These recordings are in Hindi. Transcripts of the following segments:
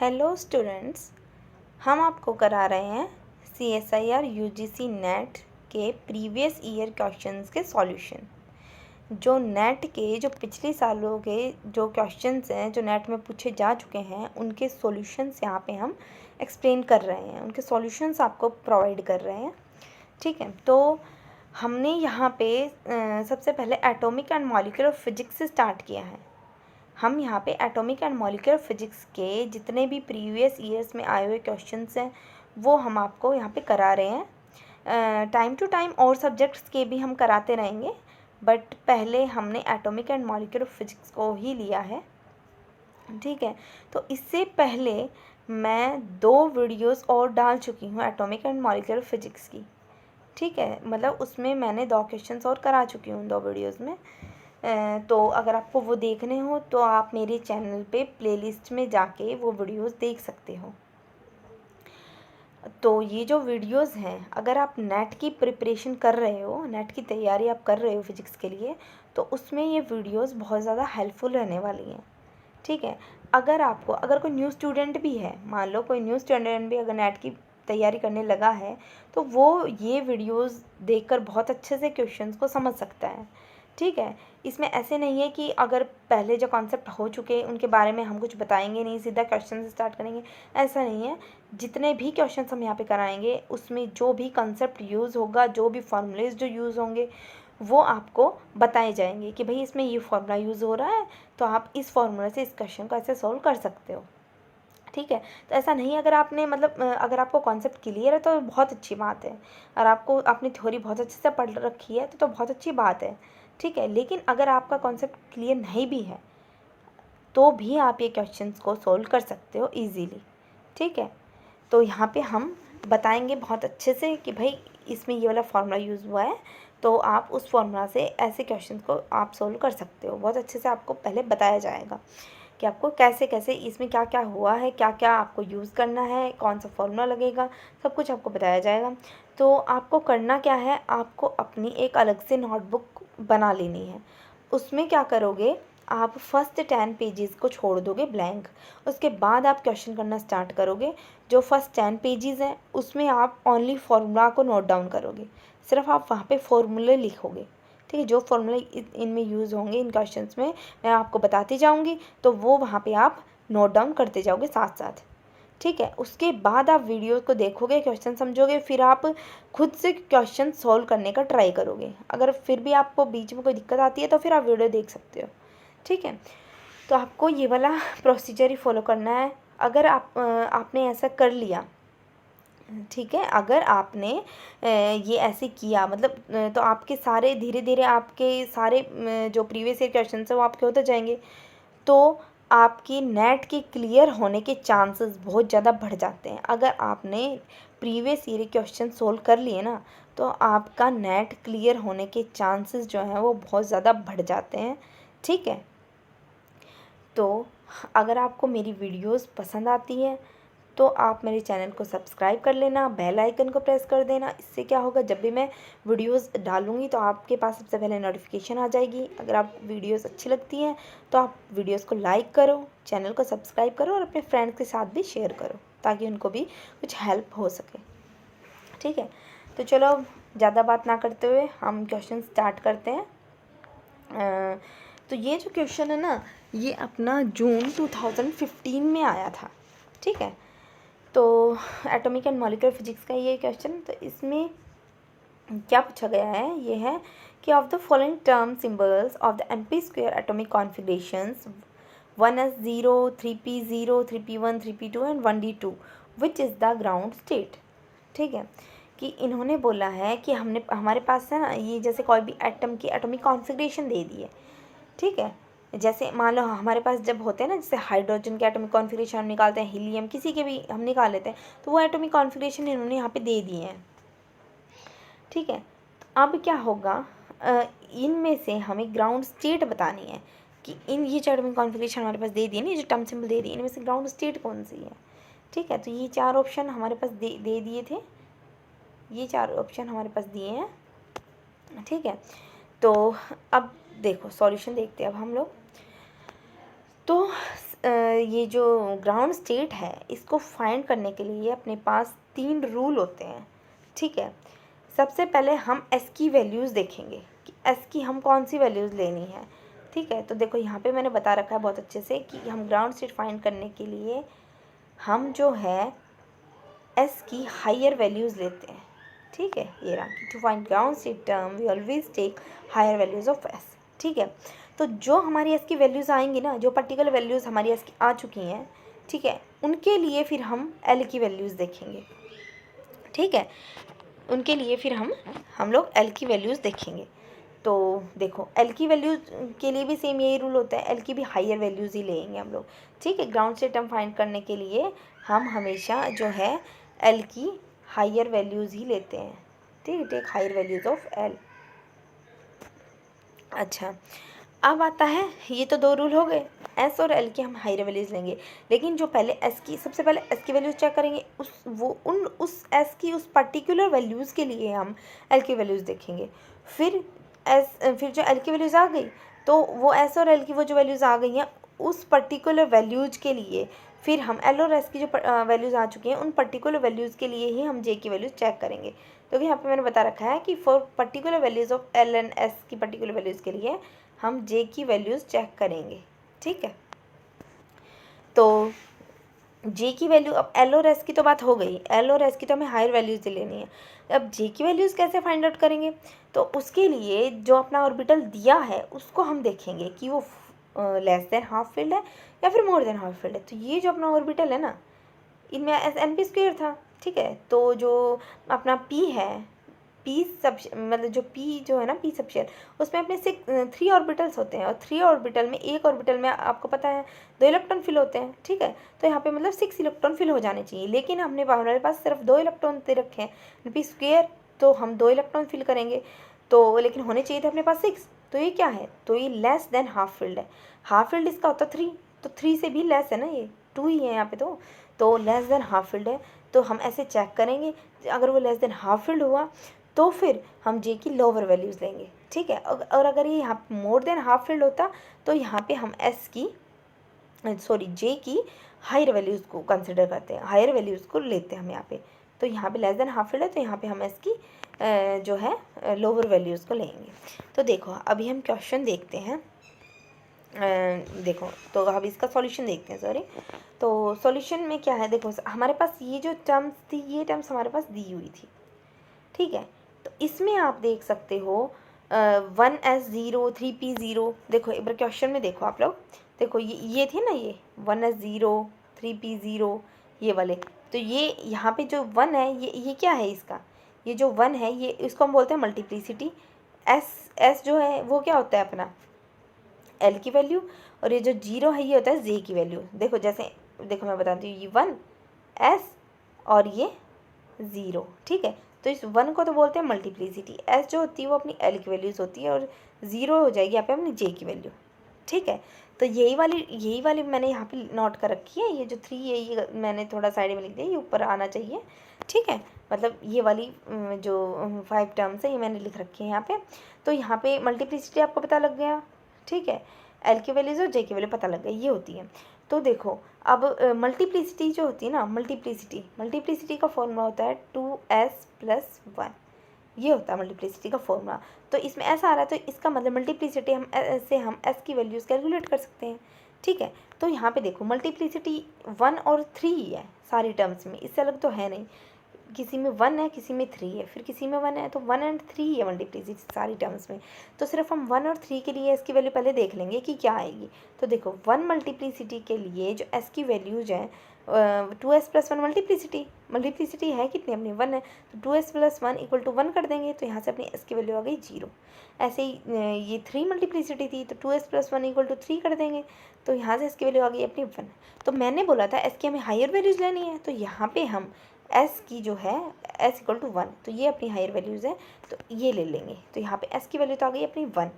हेलो स्टूडेंट्स, हम आपको करा रहे हैं CSIR UGC नेट के प्रीवियस ईयर क्वेश्चंस के सॉल्यूशन। जो नेट के जो पिछले सालों के जो क्वेश्चंस हैं जो नेट में पूछे जा चुके हैं उनके सॉल्यूशंस यहाँ पे हम एक्सप्लेन कर रहे हैं, उनके सॉल्यूशंस आपको प्रोवाइड कर रहे हैं। ठीक है, तो हमने यहाँ पे सबसे पहले एटॉमिक एंड मॉलिक्यूलर फिजिक्स से स्टार्ट किया है। हम यहाँ पे एटॉमिक एंड मॉलिक्यूलर फिजिक्स के जितने भी प्रीवियस ईयर्स में आए हुए क्वेश्चंस हैं वो हम आपको यहाँ पे करा रहे हैं। टाइम टू टाइम और सब्जेक्ट्स के भी हम कराते रहेंगे, बट पहले हमने एटॉमिक एंड मॉलिक्यूलर फिजिक्स को ही लिया है। ठीक है, तो इससे पहले मैं 2 वीडियोस और डाल चुकी हूँ एटॉमिक एंड मॉलिक्यूलर फिजिक्स की। ठीक है, मतलब उसमें मैंने 2 क्वेश्चंस और करा चुकी हूँ 2 वीडियोस में। तो अगर आपको वो देखने हो तो आप मेरे चैनल पे प्लेलिस्ट में जाके वो वीडियोस देख सकते हो। तो ये जो वीडियोस हैं, अगर आप नेट की प्रिपरेशन कर रहे हो, नेट की तैयारी आप कर रहे हो फिजिक्स के लिए, तो उसमें ये वीडियोस बहुत ज़्यादा हेल्पफुल रहने वाली हैं। ठीक है, अगर कोई न्यू स्टूडेंट भी है, मान लो कोई न्यू स्टूडेंट भी अगर नेट की तैयारी करने लगा है, तो वो ये वीडियोस देखकर बहुत अच्छे से क्वेश्चंस को समझ सकता है। ठीक है, इसमें ऐसे नहीं है कि अगर पहले जो कॉन्सेप्ट हो चुके उनके बारे में हम कुछ बताएंगे नहीं, सीधा क्वेश्चन से स्टार्ट करेंगे, ऐसा नहीं है। जितने भी क्वेश्चन हम यहाँ पे कराएंगे उसमें जो भी कॉन्सेप्ट यूज़ होगा, जो भी फॉर्मूलेज जो यूज़ होंगे वो आपको बताए जाएंगे कि भाई इसमें ये फार्मूला यूज़ हो रहा है तो आप इस फार्मूला से इस क्वेश्चन को ऐसे सॉल्व कर सकते हो। ठीक है, तो ऐसा नहीं, अगर आपने अगर आपको कॉन्सेप्ट क्लियर है तो बहुत अच्छी बात है, और आपने थ्योरी बहुत अच्छे से पढ़ रखी है तो बहुत अच्छी बात है। ठीक है, लेकिन अगर आपका कॉन्सेप्ट क्लियर नहीं भी है तो भी आप ये क्वेश्चंस को सॉल्व कर सकते हो इजीली। ठीक है, तो यहाँ पे हम बताएंगे बहुत अच्छे से कि भाई इसमें ये वाला फार्मूला यूज़ हुआ है, तो आप उस फार्मूला से ऐसे क्वेश्चंस को आप सॉल्व कर सकते हो। बहुत अच्छे से आपको पहले बताया जाएगा कि आपको कैसे कैसे इसमें क्या क्या हुआ है, क्या क्या आपको यूज़ करना है, कौन सा फार्मूला लगेगा, सब कुछ आपको बताया जाएगा। तो आपको करना क्या है, आपको अपनी एक अलग से नोटबुक बना लेनी है। उसमें क्या करोगे, आप फर्स्ट 10 पेजेस को छोड़ दोगे ब्लैंक, उसके बाद आप क्वेश्चन करना स्टार्ट करोगे। जो फर्स्ट 10 पेजेस हैं उसमें आप ओनली फार्मूला को नोट डाउन करोगे, सिर्फ आप वहाँ पे फॉर्मूले लिखोगे। ठीक है, जो फॉर्मूले इनमें यूज़ होंगे इन क्वेश्चंस में मैं आपको बताती जाऊँगी, तो वो वहाँ पे आप नोट डाउन करते जाओगे साथ साथ। ठीक है, उसके बाद आप वीडियो को देखोगे, क्वेश्चन समझोगे, फिर आप खुद से क्वेश्चन सॉल्व करने का ट्राई करोगे। अगर फिर भी आपको बीच में कोई दिक्कत आती है तो फिर आप वीडियो देख सकते हो। ठीक है, तो आपको ये वाला प्रोसीजर ही फॉलो करना है। अगर आपने ऐसा कर लिया, ठीक है, अगर आपने ये ऐसे किया मतलब तो आपके सारे धीरे धीरे आपके सारे जो प्रीवियस ईयर क्वेश्चन है वो आपके होते जाएंगे, तो आपकी नेट के क्लियर होने के चांसेस बहुत ज़्यादा बढ़ जाते हैं। अगर आपने प्रीवियस ईयर क्वेश्चन सोल्व कर लिए ना, तो आपका नेट क्लियर होने के चांसेस जो हैं वो बहुत ज़्यादा बढ़ जाते हैं। ठीक है, तो अगर आपको मेरी वीडियोस पसंद आती है तो आप मेरे चैनल को सब्सक्राइब कर लेना, बेल आइकन को प्रेस कर देना। इससे क्या होगा, जब भी मैं वीडियोस डालूँगी तो आपके पास सबसे पहले नोटिफिकेशन आ जाएगी। अगर आप वीडियोस अच्छी लगती हैं तो आप वीडियोस को लाइक करो, चैनल को सब्सक्राइब करो और अपने फ्रेंड्स के साथ भी शेयर करो ताकि उनको भी कुछ हेल्प हो सके। ठीक है, तो चलो ज़्यादा बात ना करते हुए हम क्वेश्चन स्टार्ट करते हैं। तो ये जो क्वेश्चन है ना, ये अपना जून 2015 में आया था। ठीक है, तो एटॉमिक एंड मॉलिक्यूलर फिजिक्स का ये क्वेश्चन, तो इसमें क्या पूछा गया है, ये है कि of the following term symbols of the MP square atomic configurations 1s0 3p0 3p1 3p2 and 1d2 which is the ground state. ठीक है, कि इन्होंने बोला है कि हमारे पास है ना, ये जैसे कोई भी एटम की एटॉमिक कॉन्फिगरेशन दे दी है। ठीक है, जैसे मान लो हमारे पास जब होते हैं ना, जैसे हाइड्रोजन के एटॉमिक कॉन्फिगरेशन हम निकालते हैं, हीलियम किसी के भी हम निकाल लेते हैं, तो वो एटॉमिक कॉन्फिगरेशन इन्होंने यहाँ पे दे दिए हैं। ठीक है, तो अब क्या होगा, इनमें से हमें ग्राउंड स्टेट बतानी है कि ये जो एटॉमिक कॉन्फिगरेशन हमारे पास दे दी है ना, ये जो टर्म सिंबल दे दी है, इनमें से ग्राउंड स्टेट कौन सी है। ठीक है, तो ये 4 ऑप्शन हमारे पास दे दिए थे, ये 4 ऑप्शन हमारे पास दिए हैं। ठीक है, तो अब देखो सॉल्यूशन देखते हैं अब हम लोग। तो ये जो ग्राउंड स्टेट है इसको फाइंड करने के लिए अपने पास 3 रूल होते हैं, ठीक है। सबसे पहले हम एस की वैल्यूज़ देखेंगे कि एस की हम कौन सी वैल्यूज़ लेनी है, ठीक है। तो देखो यहाँ पे मैंने बता रखा है बहुत अच्छे से कि हम ग्राउंड स्टेट फाइंड करने के लिए हम जो है एस की हायर वैल्यूज़ लेते हैं, ठीक है। ये रहा कि to find ground state term we always take higher values of S, ठीक है। तो जो हमारी एस की वैल्यूज़ आएंगी ना, जो पर्टिकुलर वैल्यूज़ हमारी एस की आ चुकी हैं, ठीक है, उनके लिए फिर हम एल की वैल्यूज़ देखेंगे, ठीक है। उनके लिए फिर हम लोग एल की वैल्यूज़ देखेंगे। तो देखो एल की वैल्यूज़ के लिए भी सेम यही रूल होता है, एल की भी हायर वैल्यूज़ ही लेंगे हम लोग, ठीक है। ग्राउंड स्टेट टर्म फाइंड करने के लिए हम हमेशा जो है एल की हायर वैल्यूज़ ही लेते हैं, ठीक है। Take higher values of L. अच्छा, अब आता है, ये तो 2 रूल हो गए, एस और एल की हम हायर वैल्यूज़ लेंगे, लेकिन जो पहले एस की, सबसे पहले एस की वैल्यूज़ चेक करेंगे, उस एस की उस पर्टिकुलर वैल्यूज़ के लिए हम एल की वैल्यूज़ देखेंगे। फिर फिर जो एल की वैल्यूज़ आ गई तो वो एस और एल की वो जो वैल्यूज़ आ गई हैं उस पर्टिकुलर वैल्यूज़ के लिए फिर हम एल और एस की जो वैल्यूज़ आ चुकी हैं उन पर्टिकुलर वैल्यूज़ के लिए ही हम जे की वैल्यूज़ चेक करेंगे। तो यहाँ पे मैंने बता रखा है कि for particular values of L and S की पर्टिकुलर वैल्यूज़ के लिए हम जे की वैल्यूज़ चेक करेंगे, ठीक है। तो जे की वैल्यू, अब एल और एस की तो बात हो गई, एल और एस की तो हमें हायर वैल्यूज़ लेनी है। अब जे की वैल्यूज़ कैसे फाइंड आउट करेंगे, तो उसके लिए जो अपना ऑर्बिटल दिया है उसको हम देखेंगे कि वो लेस देन हाफ फील्ड है या फिर मोर देन हाफ फील्ड है। तो ये जो अपना ऑर्बिटल है ना, इनमें एन पी स्क्वायर था, ठीक है। तो जो अपना पी है, पी सब मतलब जो पी जो है ना, पी सबशेल, उसमें अपने 3 ऑर्बिटल्स होते हैं और 3 ऑर्बिटल में एक ऑर्बिटल में आपको पता है 2 इलेक्ट्रॉन फिल होते हैं, ठीक है। तो यहाँ पे मतलब 6 इलेक्ट्रॉन फिल हो जाने चाहिए, लेकिन हमारे पास सिर्फ 2 इलेक्ट्रॉन दे रखे हैं पी स्क्वायर, तो हम 2 इलेक्ट्रॉन फिल करेंगे, तो लेकिन होने चाहिए थे अपने पास 6। तो ये क्या है, तो ये लेस देन हाफ फील्ड है। हाफ फील्ड इसका होता 3, तो 3 से भी लेस है ना, ये 2 ही है यहाँ पे, तो लेस देन हाफ फील्ड है। तो हम ऐसे चेक करेंगे, अगर वो लेस देन हाफ फील्ड हुआ तो फिर हम जे की लोअर वैल्यूज़ लेंगे, ठीक है। और अगर ये यहाँ मोर देन हाफ फील्ड होता तो यहाँ पे हम एस की जे की हायर वैल्यूज़ को कंसिडर करते हैं, हायर वैल्यूज़ को लेते हैं हम यहाँ पे। तो यहाँ पे लेस देन हाफ फील्ड है तो यहाँ पे हम एस की जो है लोअर वैल्यूज़ को लेंगे। तो देखो अभी हम क्वेश्चन देखते हैं, देखो तो अब इसका सॉल्यूशन देखते हैं, सॉरी। तो सॉल्यूशन में क्या है, देखो हमारे पास ये जो टर्म्स थी, ये टर्म्स हमारे पास दी हुई थी, ठीक है। तो इसमें आप देख सकते हो 1s0 3p0, देखो एक बार क्वेश्चन में देखो आप लोग, देखो ये थे ना, ये 1s0 3p0 ये वाले, तो ये यहाँ पे जो 1 है ये क्या है इसका, ये जो 1 है ये इसको हम बोलते हैं मल्टीप्लिसिटी। एस जो है वो क्या होता है अपना एल की वैल्यू, और ये जो 0 है ये होता है जे की वैल्यू। देखो जैसे देखो मैं बताती हूँ, ये 1 एस और ये 0, ठीक है। तो इस 1 को तो बोलते हैं मल्टीप्लिसिटी, एस जो होती है वो अपनी एल की वैल्यूज़ होती है और 0 हो जाएगी यहाँ पे अपनी जे की वैल्यू, ठीक है। तो यही वाली मैंने यहाँ पे नोट कर रखी है, ये जो 3 है ये मैंने थोड़ा साइड में लिख दिया, ये ऊपर आना चाहिए, ठीक है। मतलब ये वाली जो 5 टर्म्स है ये मैंने लिख रखी है यहाँ पे। तो यहाँ पे मल्टीप्लिसिटी आपको पता लग गया, ठीक है। एल की वैल्यूज़ और जे की वैल्यू पता लग गई, ये होती है। तो देखो अब मल्टीप्लिसिटी जो होती है ना, मल्टीप्लिसिटी का फॉर्मूला होता है 2s+1, ये होता है मल्टीप्लिसिटी का फॉर्मूला। तो इसमें ऐसा आ रहा है तो इसका मतलब मल्टीप्लिसिटी हम ऐसे हम एस की वैल्यूज़ कैलकुलेट कर सकते हैं, ठीक है। तो यहाँ पे देखो मल्टीप्लिसिटी 1 और 3 ही है सारी टर्म्स में, इससे अलग तो है नहीं, किसी में 1 है किसी में 3 है, फिर किसी में 1 है, तो 1 एंड 3 है मल्टीप्लिसिटी सारी टर्म्स में। तो सिर्फ हम 1 और 3 के लिए इसकी वैल्यू पहले देख लेंगे कि क्या आएगी। तो देखो 1 मल्टीप्लिसिटी के लिए जो एस की वैल्यूज हैं 2s+1 मल्टीप्लिसिटी है कितनी अपनी 1 है, तो 2s+1 = 1 कर देंगे, तो यहाँ से अपनी एस की वैल्यू आ गई 0। ऐसे ही ये 3 मल्टीप्लिसिटी थी तो 2s+1 = 3 कर देंगे, तो यहाँ से इसकी वैल्यू आ गई अपनी 1। तो मैंने बोला था एस की हमें हायर वैल्यूज़ लेनी है, तो यहाँ पे हम एस की जो है s = 1, तो ये अपनी हायर वैल्यूज़ है तो ये ले लेंगे। तो यहाँ पे एस की वैल्यू तो आ गई अपनी 1,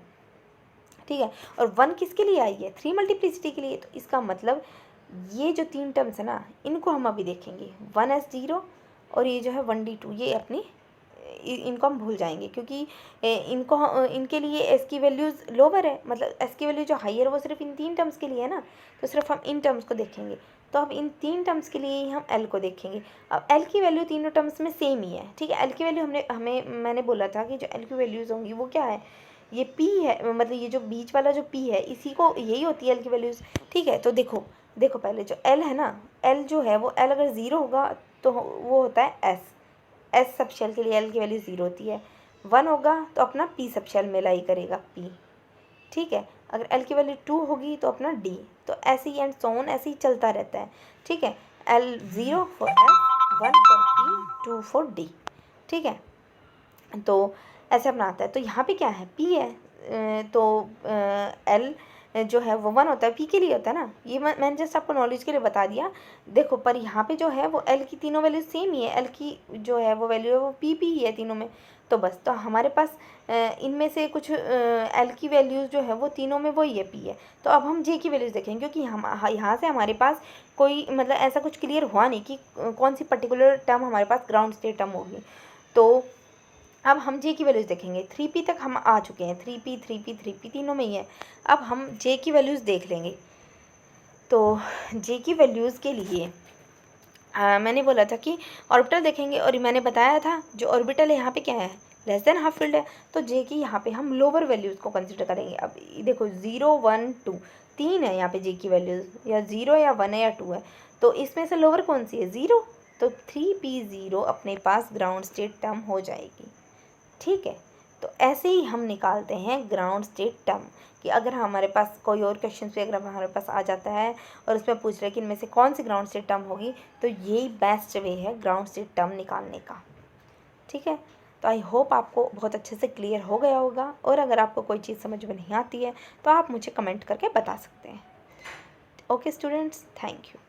ठीक है। और 1 किसके लिए आई है, 3 मल्टीप्लिसिटी के लिए। तो इसका मतलब ये जो 3 टर्म्स है ना, इनको हम अभी देखेंगे, 1s0 और ये जो है 1d2, ये अपनी इनको हम भूल जाएंगे, क्योंकि इनके लिए एस की वैल्यूज़ लोअर है, मतलब एस की वैल्यू जो हाइयर वो सिर्फ इन 3 टर्म्स के लिए है ना, तो सिर्फ हम इन टर्म्स को देखेंगे। तो अब इन 3 टर्म्स के लिए ही हम एल को देखेंगे। अब एल की वैल्यू तीनों टर्म्स में सेम ही है, ठीक है। एल की वैल्यू मैंने बोला था कि जो एल की वैल्यूज़ होंगी वो क्या है, ये पी है, मतलब ये जो बीच वाला जो पी है इसी को यही होती है एल की वैल्यूज़, ठीक है। तो देखो पहले जो एल है ना, एल जो है वो एल अगर ज़ीरो होगा तो वो होता है एस सब शेल के लिए एल की वैल्यू ज़ीरो होती है। 1 होगा तो अपना पी सब शेल में लाई करेगा पी, ठीक है। अगर एल की वैल्यू 2 होगी तो अपना डी, तो ऐसे ही एंड सो ऑन, ऐसे ही चलता रहता है, ठीक है। L 0 for S, 1 for P, 2 for D, ठीक है। तो ऐसे अपना आता है। तो यहाँ पे क्या है, पी है, तो एल जो है वो 1 होता है, पी के लिए होता है ना, ये मैंने जस्ट आपको नॉलेज के लिए बता दिया। देखो पर यहाँ पे जो है वो एल की तीनों वैल्यू सेम ही है, एल की जो है वो वैल्यू है वो पी ही है तीनों में। तो बस, तो हमारे पास इनमें से कुछ एल की वैल्यूज़ जो है वो तीनों में वही है, पी है। तो अब हम जे की वैल्यूज़ देखेंगे, क्योंकि हम यहाँ से हमारे पास कोई मतलब ऐसा कुछ क्लियर हुआ नहीं कि कौन सी पर्टिकुलर टर्म हमारे पास ग्राउंड स्टेट टर्म होगी। तो अब हम जे की वैल्यूज़ देखेंगे। 3p तक हम आ चुके हैं, 3p तीनों में ही है। अब हम जे की वैल्यूज़ देख लेंगे। तो जे की वैल्यूज़ के लिए मैंने बोला था कि ऑर्बिटल देखेंगे, और मैंने बताया था जो ऑर्बिटल है यहाँ पे क्या है, लेस देन हाफ फील्ड है। तो जे की यहाँ पे हम लोअर वैल्यूज़ को कंसिडर करेंगे। अब देखो 0 1 2 3 है यहाँ पे जे की वैल्यूज़, या 0 या 1 है या 2 है, तो इसमें से लोअर कौन सी है, 0। तो 3p0 अपने पास ग्राउंड स्टेट टर्म हो जाएगी, ठीक है। तो ऐसे ही हम निकालते हैं ग्राउंड स्टेट टर्म, कि अगर हमारे पास कोई और क्वेश्चन पे अगर हमारे पास आ जाता है और उसमें पूछ रहे हैं कि इनमें से कौन सी ग्राउंड स्टेट टर्म होगी, तो यही बेस्ट वे है ग्राउंड स्टेट टर्म निकालने का, ठीक है। तो आई होप आपको बहुत अच्छे से क्लियर हो गया होगा, और अगर आपको कोई चीज़ समझ में नहीं आती है तो आप मुझे कमेंट करके बता सकते हैं। Okay students, thank you.